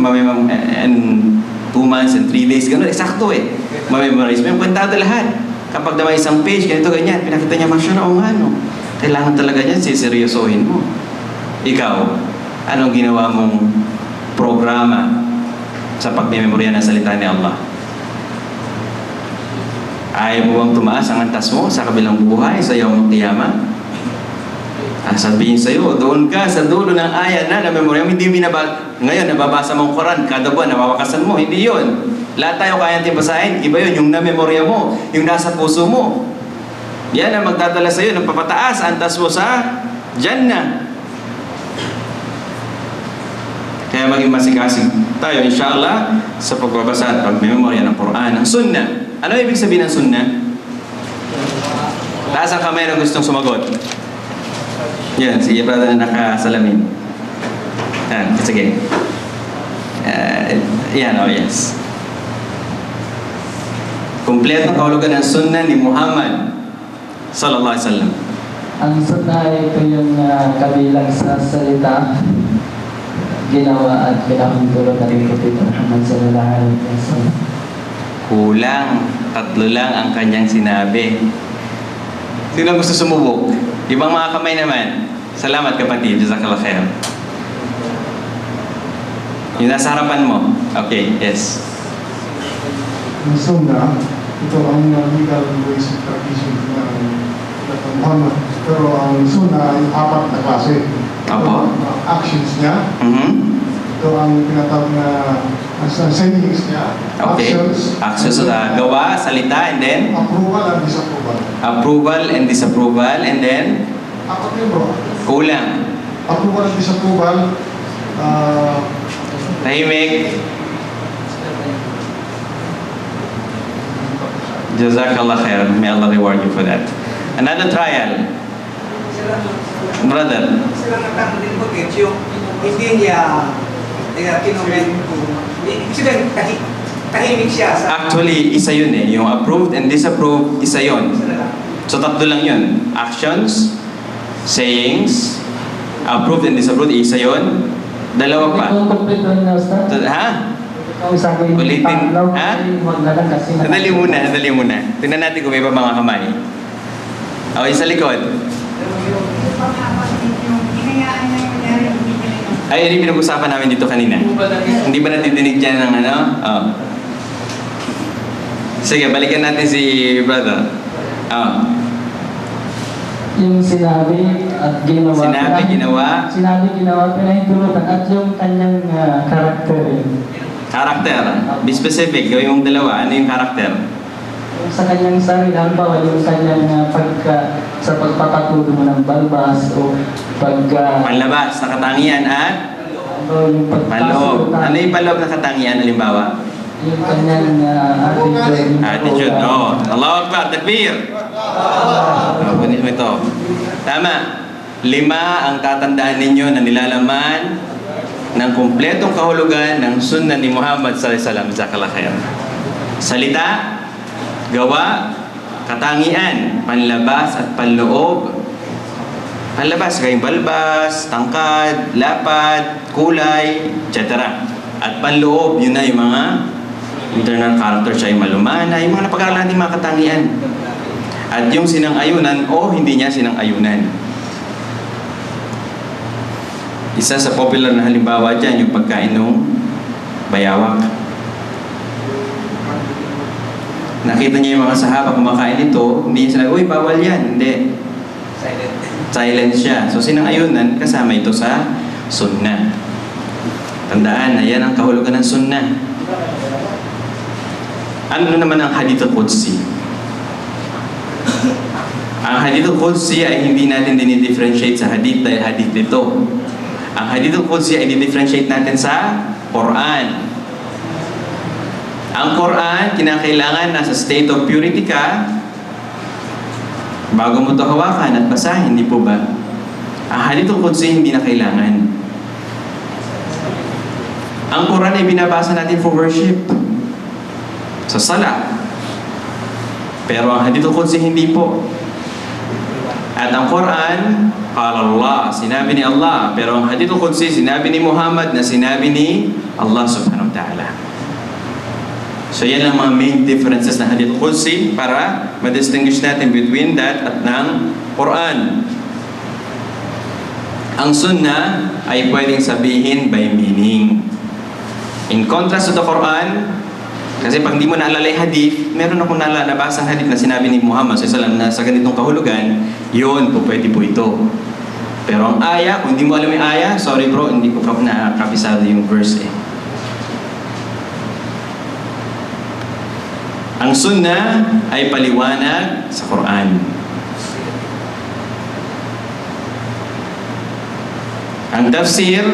A: and 2 months and 3 days, gano'n, eksakto mamemorize mo yung kwentado lahat. Kapag naman isang page, ganito, ganyan, pinakita niya, masya na, kailangan talaga niyan, siseryosohin mo. Ikaw, anong ginawa mong programa sa pagmemorya ng salita ni Allah? Ayaw mo bang tumaas ang antas mo sa kabilang buhay, sa iyong qiyamah? Sabihin sa'yo, doon ka sa dulo ng ayat na memorya mo, hindi binabasa. Ngayon, nababasa mong Quran, kada buwan, nabawakasan mo. Hindi yun. Lahat tayo kaya natin basahin. Iba yun, yung na-memorya mo, yung nasa puso mo. Yan ang magdadala sa'yo, nagpapataas, antas mo sa Jannah. Kaya maging masikasig tayo, inshallah, sa pagbabasa at pagmemorya ng Quran. Ang sunnah. Ano ibig sabihin ng sunnah? Taas ang kamay na gustong sumagot. Yan, sige, brother na nakasalamin. Yan, sige. Yan, yes. Kompleto kahulugan ng sunnah ni Muhammad sallallahu alaihi wasallam.
B: Ang sunnah ay ito yung kabilang sa salita, ginawa at pinakantulong na rin Propeta Muhammad sallallahu alaihi wasallam.
A: Kulang. 3 lang ang kanyang sinabi. Sino gusto sumubok? Ibang mga kamay naman. Salamat kapatid. Jazakallah khair. Yung nasa harapan mo. Okay, yes.
C: Ang Sunnah, ito ang legal ways of tradition ng Prophet Muhammad. Pero ang Sunnah ay 4 na klase.
A: Opo.
C: Ito ang actions niya. Ito ang tinatawag na sayings niya.
A: Okay.
C: Actions.
A: Actions sa gawa, salita, and then
C: Approval and disapproval.
A: approval and disapproval, and then
C: 4 yun bro.
A: kulang.
C: Approval and disapproval.
A: Tahimik. Jazakallah khair. May Allah reward you for that. Another trial. Brother.
D: Sila nagtanong din po, yung hindi niya kinoment po. Ibig sabihin, tahimik siya sa...
A: Actually, isa yun eh. Yung approved and disapproved, isa yun. So, tatlo lang yun. Actions, sayings, approved and disapproved, isa yun. Dalawa pa.
B: Ito complete doon na, Ustaz.
A: Ha?
B: Ikaw sa akin,
A: Ulitin.
B: tatlaw,
A: Ha?
B: huwag na lang kasi
A: Sandali muna. Tingnan natin kung may pa mga kamay. Okay, sa likod. Ay, yun yung pinag-usapan namin dito kanina. Hindi ba natidinig dyan ng ano? Oh. Sige, balikan natin si brother. Oh.
B: Yung sinabi at ginawa.
A: Sinabi, ginawa.
B: Sinabi, ginawa, pinahintulutan at yung kanyang karakter.
A: Karakter. Be specific. Yung dalawa, ano yung karakter?
B: Yung sa kanyang sarili, halimbawa yung kanyang sa pagpapatuloy mo ng balbas o
A: Panlabas na katangian at
B: yung
A: panloob. Ano yung panloob na katangian, halimbawa?
B: yung kanyang attitude.
A: Attitude. Oh. Allahu Akbar. Takbir. Kunin mo ito. Tama. 5 ang tatandaan ninyo na nilalaman ng kumpletong kahulugan ng sunnah ni Muhammad sallallahu alaihi wasallam. Jazakallah khair. Salita, gawa, katangian, panlabas at panloob. Panlabas, kayong balbas, tangkad, lapad, kulay, etc. At panloob, yun na yung mga internal character siya, yung malumana, yung mga napag-aralan natin mga katangian. At yung sinang-ayunan o hindi niya sinang-ayunan. Isa sa popular na halimbawa dyan, yung pagkain ng bayawak. Nakita niya yung mga sahaba kumakain ito, hindi niya sinabi, uy, bawal yan. Hindi. Silent siya. So, sinang-ayunan, kasama ito sa sunnah. Tandaan na yan ang kahulugan ng sunnah. Ano naman ang hadith al-Qudsi? Ang hadith al-Qudsi ay hindi natin dinidifferentiate sa hadith dahil hadith ito. Ang hadith al-Qudsi ay dinidifferentiate natin sa Quran. Ang Quran, kinakailangan nasa state of purity ka bago mo ito hawakan at basahin, hindi po ba? Ang hadith al-Qudsi hindi na kailangan. Ang Quran ay binabasa natin for worship. Sa sala. Pero ang hadith al-Qudsi hindi po. At ang Quran, qala Allah, sinabi ni Allah. Pero ang hadith al-Qudsi, sinabi ni Muhammad na sinabi ni Allah subhanahu wa ta'ala. So yan ang mga main differences ng hadith al-Qudsi para ma-distinguish natin between that at ng Quran. Ang sunnah ay pwedeng sabihin by meaning. In contrast to the Quran, kasi pag di mo naalala yung hadith, meron akong nabasang hadith na sinabi ni Muhammad SAW na sa ganitong kahulugan, yun po, pwede po ito. Pero ang aya, kung hindi mo alam yung aya, sorry bro, hindi ko nakapisado yung verse eh. Ang sunnah ay paliwanag sa Quran. Ang tafsir,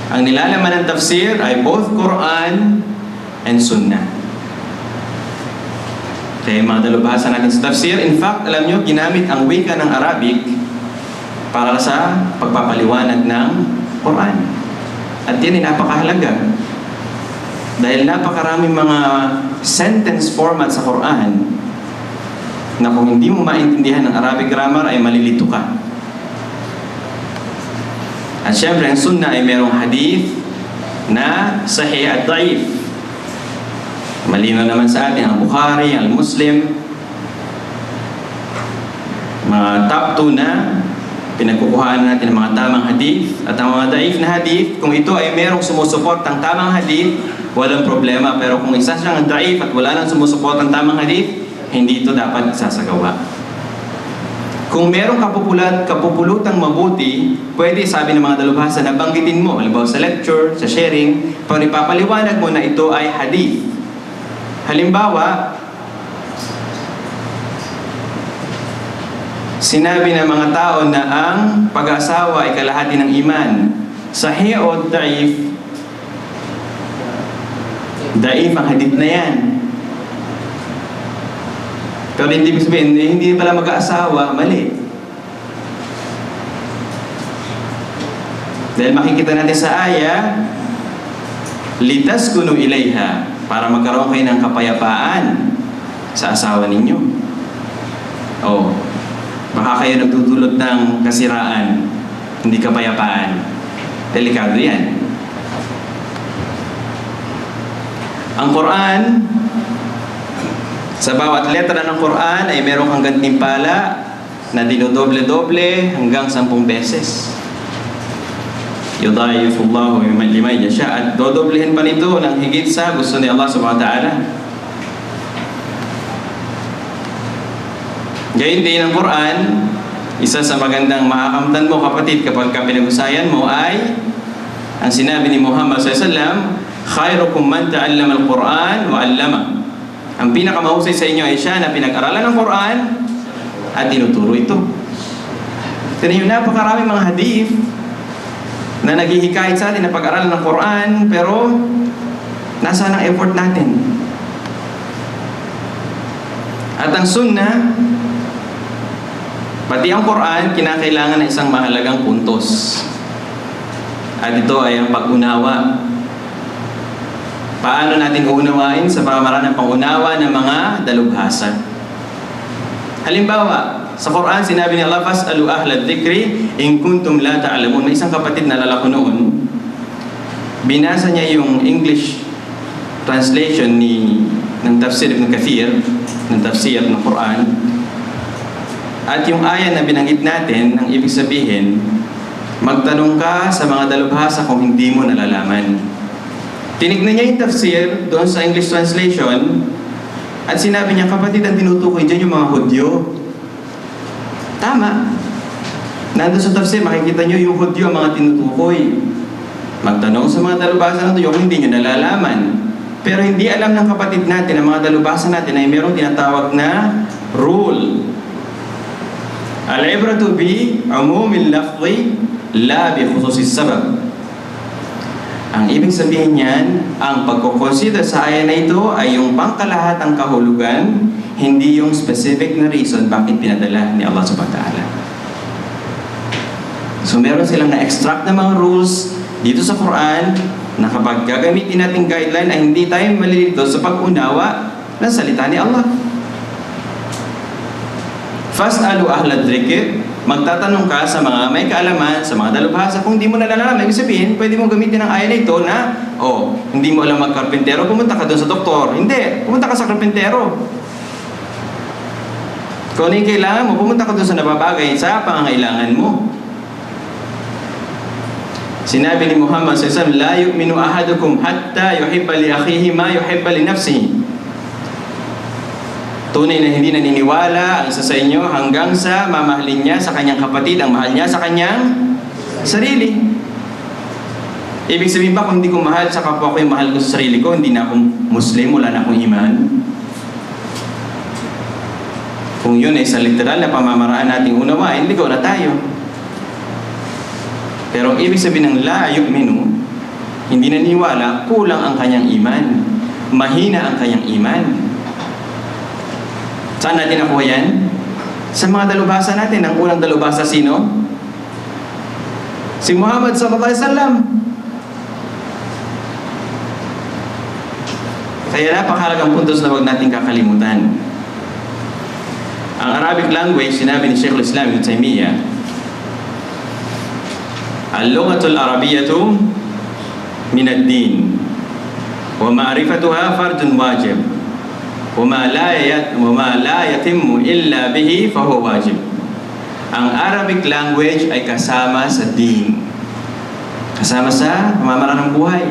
A: ang nilalaman ng tafsir ay both Quran and sunnah. Kaya mga dalubhasa natin sa tafsir, in fact, alam nyo, ginamit ang wika ng Arabic para sa pagpapaliwanag ng Quran. At yan ay napakahalaga. Dahil napakaraming mga sentence format sa Quran na kung hindi mo maintindihan ng Arabic grammar ay malilito ka. At syempre, ang sunnah ay merong hadith na sahih at da'if. Malino naman sa atin ang Bukhari, ang Muslim. Mga top 2 na pinagkukuhaan natin ng mga tamang hadith at ang mga daif na hadith, kung ito ay merong sumusuport ng tamang hadith, walang problema. Pero kung isa siyang daif at wala nang sumusuport ng tamang hadith, hindi ito dapat isasagawa. Kung merong kapupulutang mabuti, pwede sabi ng mga dalubhasa na banggitin mo, halimbawa sa lecture, sa sharing, pag ipapaliwanag mo na ito ay hadith. Halimbawa, sinabi ng mga tao na ang pag-asawa ay kalahati ng iman. Sahih o daif? Daif ang hadith na yan. Pero hindi sabihin, hindi pala mag-aasawa, mali. Dahil makikita natin sa aya, litaskunu ilayha, para magkaroon kayo ng kapayapaan sa asawa ninyo. Oh, baka kayo nagdudulot ng kasiraan, hindi kapayapaan. Delikado yan. Ang Quran, sa bawat letra ng Quran ay merong hanggang timpala na dinodoble-doble hanggang 10 beses. Yudha'ifullahu liman yasha, at dodoblehin pa nito ng higit sa gusto ni Allah subhanahu wa ta'ala. Gayun din ang Quran, isa sa magandang makakamtan mo kapatid kapag pinag-usayan mo ay ang sinabi ni Muhammad SAW, khairukum man ta'allama al-Quran wa 'allama. Ang pinakamahusay sa inyo ay siya na pinag-aralan ng Quran at tinuturo ito. Tignan niyo, napakaraming mga hadith na naghihikayat sa atin na pag-aralan ng Quran, pero nasaan ang effort natin? At ang sunnah, pati ang Quran, kinakailangan ng isang mahalagang puntos. At ito ay ang pag-unawa. Paano natin uunawain? Sa pamamaraan ng pangunawa ng mga dalubhasa. Halimbawa, sa Quran, sinabi ni Allah, "Fas'alu ahla dzikri in kuntum la ta'lamun." May isang kapatid na lalaki noon, binasa niya yung English translation ng tafsir Ibn Kathir, ng tafsir ng Quran. At yung aya na binanggit natin, ang ibig sabihin, magtanong ka sa mga dalubhasa kung hindi mo nalalaman. Tinignan niya yung tafsir doon sa English translation at sinabi niya, kapatid, ang tinutukoy dyan yung mga Hudyo. Tama. Nandun sa tafsir, makikita niyo yung Hudyo ang mga tinutukoy. Magtanong sa mga dalubhasa ng yung hindi niyo nalalaman. Pero hindi alam ng kapatid natin, ang mga dalubhasa natin ay mayroong tinatawag na rule. Al-ibratu bi umumil lafzi la bi khususis sabab. Ang ibig sabihin niyan, ang pagkukonsider sa aya na ito ay yung pangkalahatang kahulugan, hindi yung specific na reason bakit pinadala ni Allah subhanahu wa ta'ala. So meron silang na-extract na mga rules dito sa Quran na kapag gagamitin natin guideline ay hindi tayo malilito sa pag-unawa ng salita ni Allah. Fas'alu ahla dzikr, magtatanong ka sa mga may kaalaman, sa mga dalubhasa. Kung hindi mo nalalaman, ibig sabihin, pwede mo gamitin ang aya na ito na, hindi mo alam magkarpentero, pumunta ka doon sa doktor. Hindi, pumunta ka sa karpentero. Kung ano yung kailangan mo, pumunta ka doon sa nababagay sa pangangailangan mo. Sinabi ni Muhammad SAW, "La yu'minu ahadukum hatta yuhibba li akhihi ma yuhibba li nafsihi." Tunay na hindi naniniwala ang isa sa inyo hanggang sa mamahalin niya sa kanyang kapatid ang mahal niya sa kanyang sarili. Ibig sabihin ba, kung hindi ko mahal sa kapwa ko yung mahal ko sa sarili ko, hindi na akong Muslim, wala na akong iman? Kung yun ay sa literal na pamamaraan nating unawain, ligaw na tayo. Pero ibig sabihin ng la yu'minu, hindi naniniwala, kulang ang kanyang iman. Mahina ang kanyang iman. Saan natin nakuha yan? Sa mga dalubhasa natin. Ang unang dalubhasa sino? Si Muhammad sallallahu alaihi wasallam. Kaya napakahalagang puntos na huwag natin kakalimutan. Ang Arabic language, sinabi ni Sheikhul Islam Ibn Taymiyyah, "Al-lughatul arabiyyatu min ad-din wa ma'rifatuha fardun wajib. وما لا يتم إلا به فهو واجب." Ang Arabic language ay kasama sa deen. Kasama sa pamamaraan ng buhay.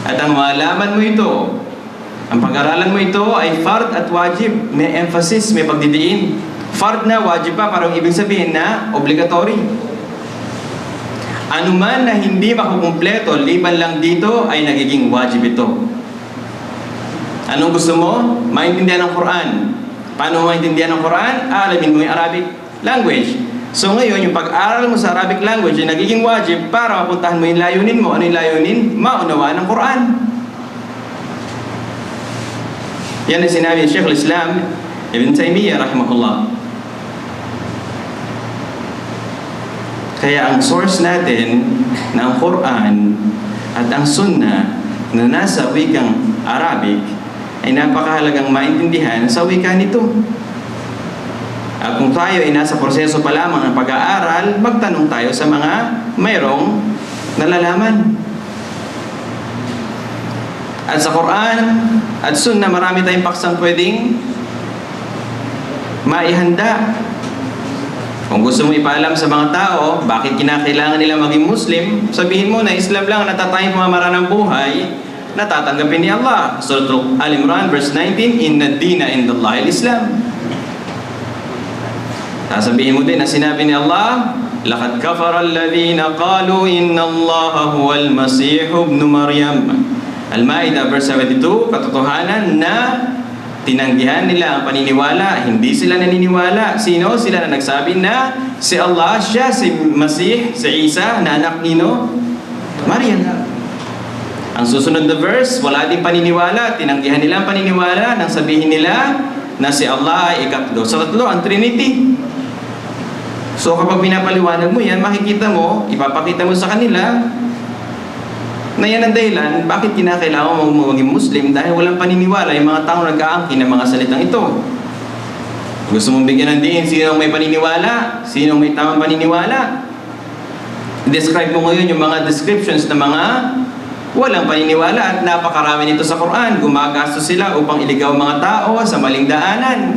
A: At ang malaman mo ito, ang pag-aralan mo ito ay fard at wajib. May emphasis, may pagdidiin. Fard na, wajib pa, parang ibig sabihin na obligatory. Ano man na hindi makukumpleto, liban lang dito, ay nagiging wajib ito. Anong gusto mo? Maintindihan ng Quran. Paano maintindihan ng Quran? Alamin mo yung Arabic language. So ngayon, yung pag-aaral mo sa Arabic language ay nagiging wajib para mapuntahan mo yung layunin mo. Ano yung layunin? Maunawaan ng Quran. Yan ang sinabi ni Sheikh al-Islam Ibn Taymiyyah rahimahullah. Kaya ang source natin ng Quran at ang Sunnah na nasa wikang Arabic ay napakahalagang maintindihan sa wika nito. At kung tayo ay nasa proseso pa lamang ng pag-aaral, magtanong tayo sa mga mayroong nalalaman. At sa Quran at Sunnah, marami tayong paksang pwedeng maihanda. Kung gusto mo ipaalam sa mga tao, bakit kinakailangan nila maging Muslim, sabihin mo na Islam lang ang natatayang pamamaraan ng buhay, natatanggapin ni Allah. Surah Al-Imran verse 19, Inna ad-dina indallahi al-Islam. Sasabihin mo din na sinabi ni Allah, Laqad kafara alladhina qalu inna Allaha huwal Masih ibn Maryam. Al-Ma'idah verse 72, katotohanan na tinanggihan nila ang paniniwala, hindi sila naniniwala. Sino? Sila na nagsabi na si Allah, siya si Masih, si Isa, na anak nino Maryam. Ang susunod na verse, wala ding paniniwala, tinanggihan nila ang paniniwala nang sabihin nila na si Allah ay ikatlo sa tatlo, ang Trinity. So kapag pinapaliwanag mo yan, makikita mo, ipapakita mo sa kanila na yan ang dahilan bakit kinakailangan mo maging Muslim, dahil walang paniniwala yung mga taong nag-aangkin ng mga salitang ito. Gusto mong bigyan ng diin sino may paniniwala, sino may tamang paniniwala. Describe mo ngayon yung mga descriptions ng mga walang paniniwala, at napakarami nito sa Quran. Gumagastos sila upang iligaw mga tao sa maling daanan.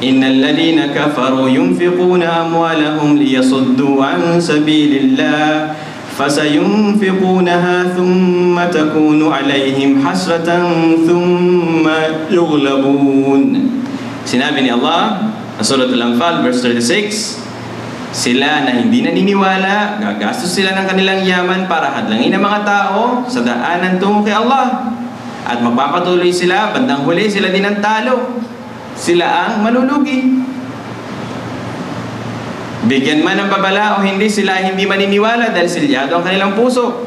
A: Innal ladina kafaru yunfiquna amwalahum liyasuddu an sabilillah fasayunfiqunaha thumma takunu alaihim hasratan thumma yughlabun. Sinabi ni Allah sa Surah Al-Anfal verse 36, sila na hindi naniniwala, gagastos sila ng kanilang yaman para hadlangin ang mga tao sa daanan tungo kay Allah, at magpapatuloy sila, bandang huli sila din ang talo. Sila ang malulugi. Bigyan man ng babala o hindi, sila hindi maniniwala dahil silyado ang kanilang puso.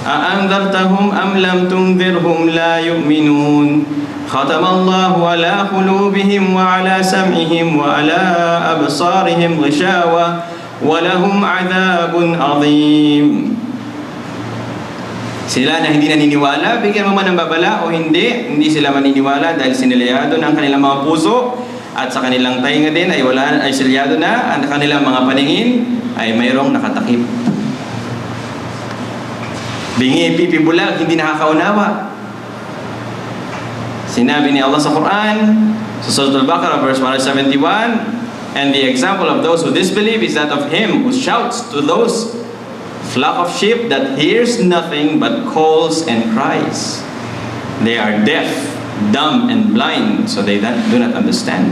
A: A'anzartahum am lam tunzirhum la yu'minun. Khatamallahu ala qulubihim wa ala sam'ihim wa ala absarihim ghishawa wa lahum 'adzabun 'adzim. Sila na hindi naniniwala, bigyan mo man ng babala o hindi sila maniniwala dahil sinilyado ng kanilang mga puso, at sa kanilang tainga din ay silyado na, ang kanilang mga paningin ay mayroong nakatakip. Bingi, pipi, bulag, hindi nakakaunawa. Sinabi ni Allah sa Quran, sa Surah Al-Baqarah verse 171, and the example of those who disbelieve is that of him who shouts to those flock of sheep that hears nothing but calls and cries. They are deaf, dumb, and blind, so they do not understand.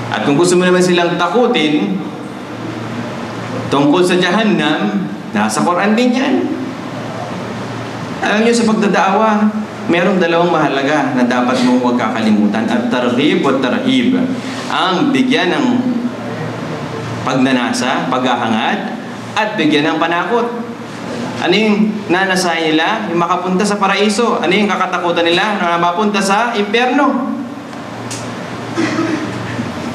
A: At kung gusto mo naman silang takutin tungkol sa Jahannam, nasa Quran din yan. Alam niyo, sa pagdadaawa, merong dalawang mahalaga na dapat mong huwag kakalimutan, at targhib at tarhib. Ang bigyan ng pagnanasa, paghahangad, at bigyan ng panakot. Ano yung nanasay nila? Yung makapunta sa paraiso. Ano yung kakatakutan nila? Na mapunta sa impyerno.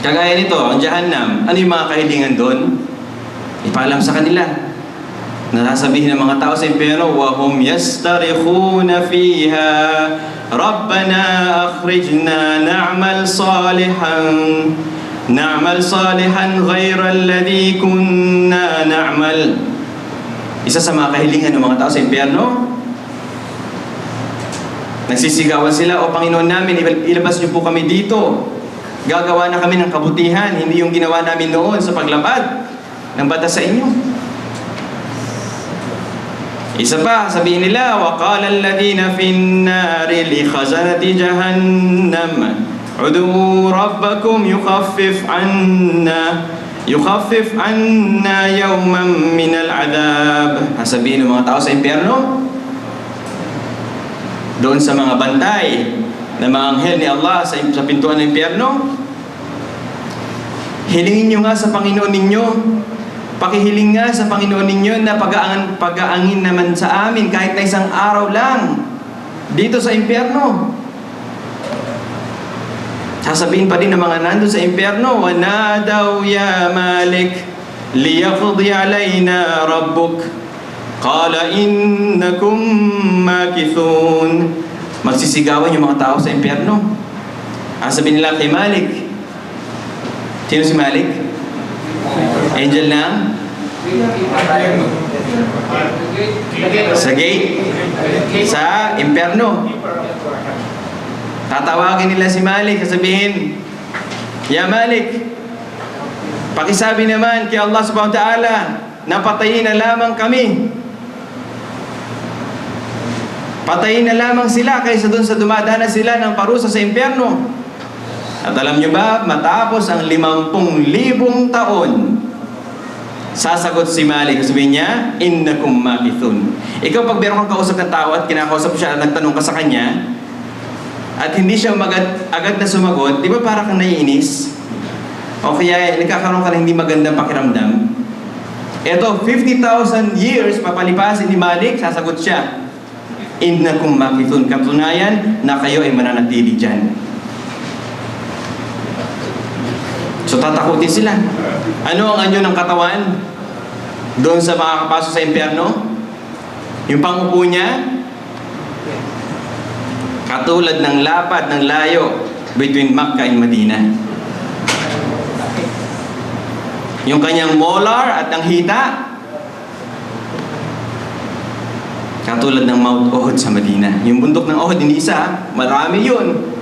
A: Kagaya nito, ang Jahannam. Ano yung mga kahilingan doon? Ipaalam sa kanila. Nasasabihin ng mga tao sa impyerno, وَهُمْ يَسْتَرِخُونَ فِيهَا رَبَّنَا أَخْرِجْنَا نعمل صالحا غير الذي كنا نعمل. Isa sa mga kahilingan ng mga tao sa impyerno, nagsisigawan sila, o Panginoon namin, ilabas niyo po kami dito. Gagawa na kami ng kabutihan, hindi yung ginawa namin noon sa paglabad ng batas sa inyo. Isa pa, sabihin nila, وَقَالَ الَّذِينَ فِي النَّارِ لِخَزَنَةِ جَهَنَّمَ عُدُوا رَبَّكُمْ يُخَفِّفْ عَنَّا يَوْمًا مِنَ الْعَذَابِ. Sabihin ng mga tao sa impyerno, doon sa mga bantay na mga anghel ni Allah sa pintuan ng impyerno, hilingin nyo nga sa Panginoon ninyo, pakihiling nga sa Panginoon ninyo na pag-aangin naman sa amin kahit na isang araw lang dito sa impyerno. Sasabihin pa din ng mga nandun sa impyerno, وَنَادَوْا يَا مَالِكْ لِيَقْضِيَ عَلَيْنَا رَبُّكْ قَالَ إِنَّكُمْ مَاكِثُونَ. Magsisigawan yung mga tao sa impyerno. Sabihin nila kay Malik. Sino si Malik? Angel ng? Sa gate? Sa impyerno. Tatawagin nila si Malik, sasabihin, Ya Malik, pakisabi naman kay Allah subhanahu wa ta'ala na patayin na lamang kami. Patayin na lamang sila kaysa dun sa dumadana sila ng parusa sa impyerno. At alam nyo ba, matapos ang 50,000 taon, sasagot si Malik, sabihin niya, innakum makithun. Ikaw pag meron kang kausap ng tao at kinakausap siya at nagtanong ka sa kanya, at hindi siya agad na sumagot, di ba parang kang naiinis? O kaya nagkakaroon ka ng hindi magandang pakiramdam? Eto, 50,000 years papalipasin ni Malik, sasagot siya, innakum makithun. Katunayan na kayo ay mananatili dyan. So tatakutin sila. Ano ang anyo ng katawan doon sa makakapasok sa impyerno? Yung pangupo niya, katulad ng lapad ng layo between Makkah and Medina. Yung kanyang molar at ang hita, katulad ng Mount Uhud sa Medina. Yung bundok ng Uhud, hindi isa, marami yun.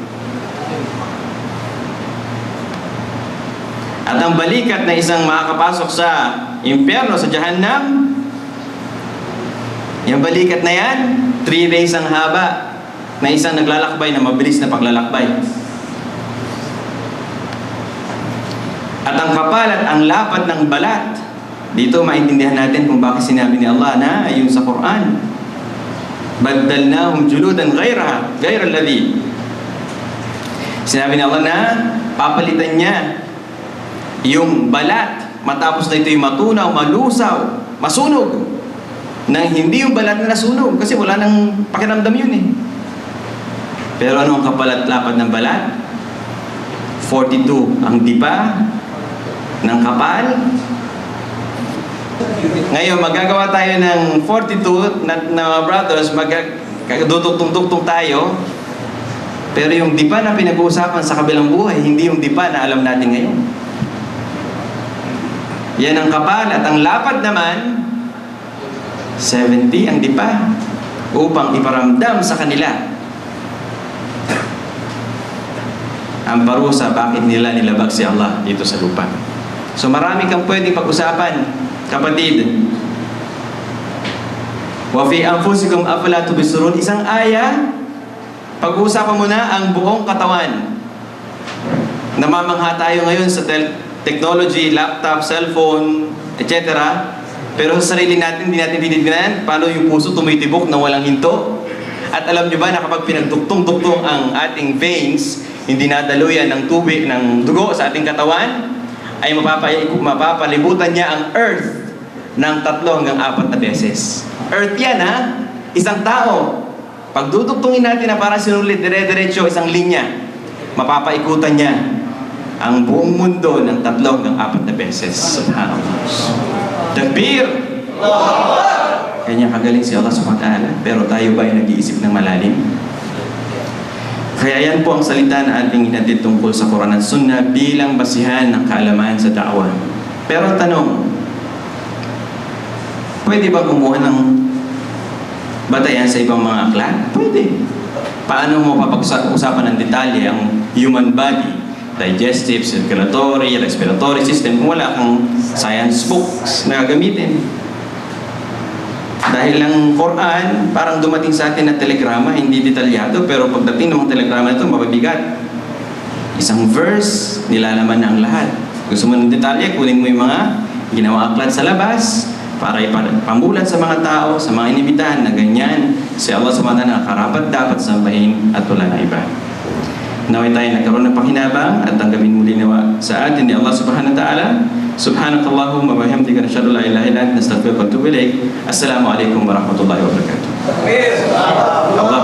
A: At ang balikat na isang makakapasok sa impyerno, sa Jahannam, yung balikat na yan, 3 days ang haba na isang naglalakbay na mabilis na paglalakbay. At ang kapal at ang lapad ng balat, dito maintindihan natin kung bakit sinabi ni Allah na yung sa Quran, baddalnahum juludan ghayra alladhi. Sinabi ni Allah na papalitan niya yung balat matapos na ito'y matunaw, malusaw, masunog, nang hindi yung balat na nasunog kasi wala nang pakiramdam yun eh. Pero ano ang kapalat-lapad ng balat? 42 ang dipa ng kapal. Ngayon magagawa tayo ng 42 na brothers, magdudugtong-dugtong tayo. Pero yung dipa na pinag-uusapan sa kabilang buhay, hindi yung dipa na alam natin ngayon. Yan ang kapal at ang lapad naman 70 ang dipa upang iparamdam sa kanila ang parusa bakit nila nilabag si Allah dito sa lupa. So marami kang pwedeng pag-usapan, kapatid. Wa fi anfusikum afala tubsirun, isang aya, pag-uusapan mo na ang buong katawan. Namamangha tayo ngayon sa technology, laptop, cellphone, etc. Pero sa sarili natin, hindi natin tinitingnan paano yung puso tumitibok na walang hinto. At alam nyo ba na kapag pinagduktong-duktong ang ating veins, hindi nadaluyan ng tubig, ng dugo sa ating katawan, ay mapapalibutan niya ang earth ng 3 hanggang 4 na beses. Earth yan ha, isang tao. Pag duduktungin natin na parang sinulit, dire-diretso, isang linya, mapapaikutan niya ang buong mundo ng 3 hanggang 4 na beses. Subhanallah. Takbir! Kanya kagaling si Allah subhanahu wa ta'ala. Pero tayo ba ay nag-iisip ng malalim? Kaya yan po ang salita na ating hinatid tungkol sa Quran at Sunnah bilang basihan ng kaalaman sa da'wah. Pero tanong, pwede ba kumuha ng batayan sa ibang mga aklat? Pwede. Paano mo papag-usapan ng detalye ang human body? digestive, circulatory, respiratory system kung wala kang science books na gagamitin. Dahil ang Quran, parang dumating sa atin na telegrama, hindi detalyado, pero pagdating ng mga telegrama ito, mabibigat. Isang verse, nilalaman na ang lahat. Gusto mo ng detalye, kunin mo yung mga ginawa aklat sa labas, para ipambulat sa mga tao, sa mga inibitahan na ganyan, si Allah SWT na karapat dapat sambahin at wala na iba. Naway tayo nagkaroon ng pakinabang at tanggapin muli nawa sa atin ni Allah Subhanahu wa Ta'ala. Subhanakallahumma wa bihamdika nashhadu an la ilaha illa anta nastaghfiruka wa atubu ilaik. Assalamu alaikum warahmatullahi wabarakatuh.
D: Yes.
A: Allah